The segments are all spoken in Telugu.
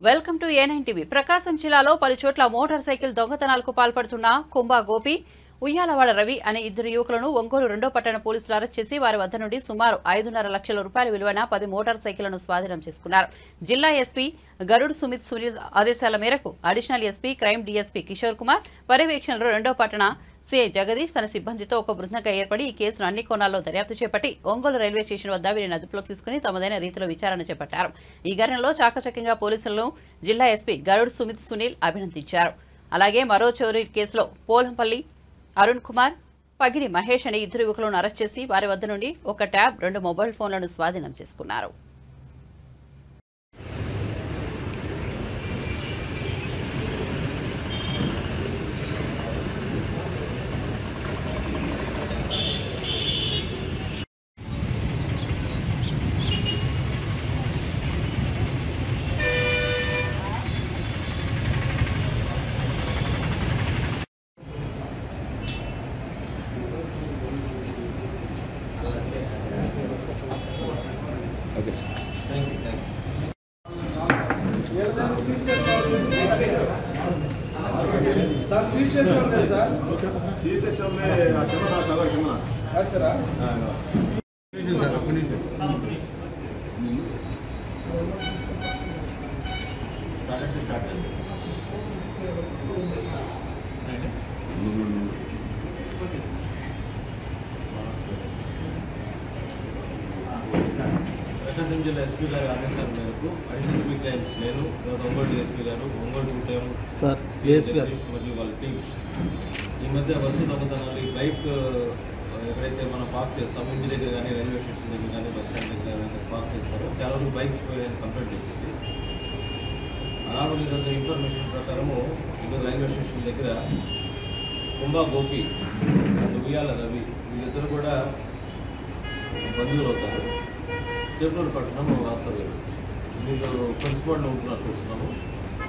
Welcome to A9 TV. ప్రకాశం జిల్లాలో పలు చోట్ల మోటార్ సైకిల్ దొంగతనాలకు పాల్పడుతున్న కుంభా గోపి, ఉయ్యాలవాడ రవి అనే ఇద్దరు యువకులను ఒంగోలు 2వ పట్టణ పోలీసులు అరెస్ట్ చేసి వారి వద్ద నుండి సుమారు 5.5 లక్షల రూపాయల విలువైన 10 మోటార్ సైకిళ్లను స్వాధీనం చేసుకున్నారు. జిల్లా ఎస్పీ గరుడ్ సుమిత్ సునీల్ ఆదేశాల మేరకు additional SP crime DSP Kishore Kumar పర్యవేక్షణలో 2వ పట్టణ సిఐ జగదీష్ తన సిబ్బందితో ఒక బృందంగా ఏర్పడి ఈ కేసును అన్ని కోణాల్లో దర్యాప్తు చేపట్టి ఒంగోలు రైల్వే స్టేషన్ వద్ద వీరిని అదుపులోకి తీసుకుని తమదైన రీతిలో విచారణ చేపట్టారు. ఈ ఘటనలో చాకచక్యంగా పోలీసులను జిల్లా ఎస్పీ గరుడ్ సుమిత్ సునీల్ అభినందించారు. అలాగే మరో చోరీ కేసులో పోలంపల్లి అరుణ్ కుమార్, పగిడి మహేష్ అనే ఇద్దరు యువకులను అరెస్ట్ చేసి వారి వద్ద నుండి ఒక ట్యాబ్, 2 మొబైల్ ఫోన్లను స్వాధీనం చేసుకున్నారు. Okay. Thank you. ప్రకాశం జిల్లా ఎస్పీ గారి ఆదేశాల మేరకు అడిషనల్ ఎస్పీ క్రైమ్స్ నేను ఒంగోలు డిఎస్పీ గారు, ఒంగోలు టైం మరియు వాళ్ళ టీం ఈ మధ్య బస్సు దొంగతనాలు ఈ బైక్ ఎక్కడైతే మనం పార్క్ చేస్తామో ఇంటి దగ్గర కానీ, రైల్వే స్టేషన్ దగ్గర కానీ, బస్ స్టాండ్ దగ్గర ఎవరైతే పార్క్ చేస్తారో చాలా వరకు బైక్స్ పోయాయని కంప్లైంట్ వచ్చింది. అలాగే ఈరోజు ఇన్ఫర్మేషన్ ప్రకారము ఈరోజు రైల్వే స్టేషన్ దగ్గర కుంభా గోపి, ఉయ్యాల రవి వీళ్ళిద్దరు కూడా బంధువులు అవుతారు. చెరునూరు పట్టణం వాస్తవ్యం. మీరు ప్రిన్సిపాల్లో ఉంటున్నారు చూస్తున్నాము.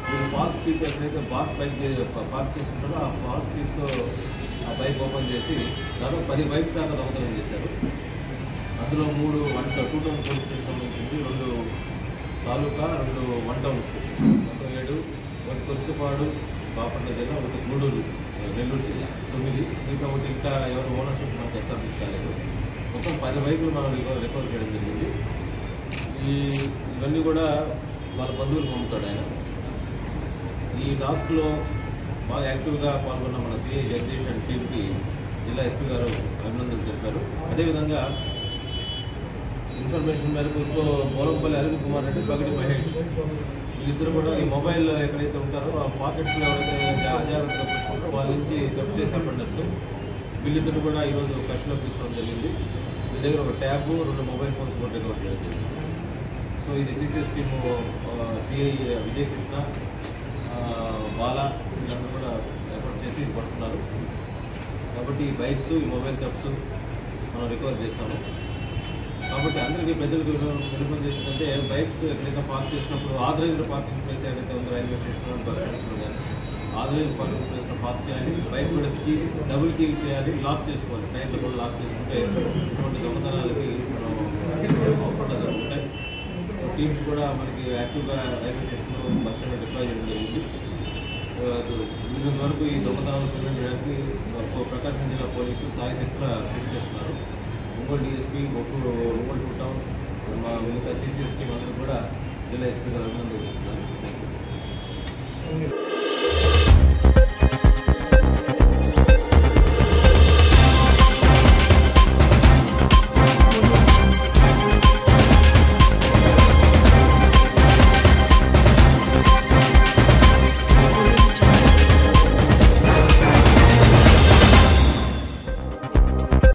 మీరు ఫాల్స్ కీస్ ఎక్కడైతే బైక్ పార్క్ చేసుకుంటారో ఆ ఫాల్స్ కీస్తో ఆ బైక్ ఓపెన్ చేసి దాదాపు 10 బైక్స్ దాకా దొంగతనం చేశారు. అందులో 3 2 టౌన్ పోలీస్ స్టేషన్ సంబంధించింది, 2 తాలూకా, 2 1 టౌన్ స్టేషన్, మొత్తం 7, 1 కొలుసుపాడు బాపట్ల జిల్లా, 1 గూడూరు నెల్లూరు జిల్లా, 9. ఇంకా ఒకటి ఇంకా ఎవరు ఓనర్షిప్ మనకు ఎస్టాబ్లిష్ కాలేదు. మొత్తం 10 బైకులు మనం రికవర్ చేయడం జరిగింది. ఇవన్నీ కూడా వాళ్ళ బంధువులు పంపుతాడు ఆయన. ఈ టాస్క్లో బాగా యాక్టివ్గా పాల్గొన్న మన సిఐ జగదీష్ అండ్ టీంకి జిల్లా ఎస్పీ గారు అభినందనలు తెలిపారు. అదేవిధంగా ఇన్ఫర్మేషన్ మేరకు పోలంపల్లి అరుణ్ కుమార్ రెడ్డి, పగిడి మహేష్ వీళ్ళిద్దరు కూడా ఈ మొబైల్ ఎక్కడైతే ఉంటారో ఆ పాకెట్స్లో ఎవరైతే అజాగ్రత్తగా పెట్టుకుంటారో వాళ్ళ నుంచి జప్తు చేసే అఫెండర్స్ వీళ్ళిద్దరు కూడా ఈరోజు కస్టడీలో తీసుకోవడం జరిగింది. వీళ్ళ దగ్గర ఒక ట్యాబ్, 2 మొబైల్ ఫోన్స్ కూడా రికవర్ చేయడం జరిగింది. సో ఇది CCS team CI Vijay Krishna, Bala వీళ్ళందరూ కూడా ఎఫర్ట్ చేసి పడుతున్నారు. కాబట్టి ఈ బైక్స్, ఈ మొబైల్ థెఫ్ట్స్ మనం రికవర్ చేస్తాము. కాబట్టి అందరికీ ప్రజలకు విన్నపం చేసిందంటే బైక్స్ ఎక్కడైనా పార్క్ చేసినప్పుడు ఆథరైజ్డ్ పార్కింగ్ ప్లేస్ ఏదైతే ఉందో రైల్వే స్టేషన్లో, బస్ స్టాండ్స్లో కానీ ఆథరైజ్డ్ పార్కింగ్ ప్లేస్లో పార్క్ చేయాలి. బైక్ కూడా డబుల్ కీ చేయాలి, లాక్ చేసుకోవాలి. టైర్లు కూడా లాక్ చేసుకుంటే ఇటువంటి దొంగతనాలకి మనం అవకుండా జరుగుతాయి. టీమ్స్ కూడా మనకి యాక్టివ్గా రైల్వే స్టేషన్లో, బస్ స్టాండ్లో డిప్లాయ్ చేయడం జరిగింది. వీళ్ళ వరకు ఈ దొంగతనాలను ప్రివెంట్ చేయడానికి ప్రకాశం జిల్లా పోలీసులు సాయశక్తుల కృషి చేస్తున్నారు. ఒంగోలు డిఎస్పీ, ఒంగోలు 2 టౌన్, మిగతా సిసిఎస్ టీం అందరూ కూడా జిల్లా ఎస్పీ గారు అభినందనలు చేస్తున్నారు.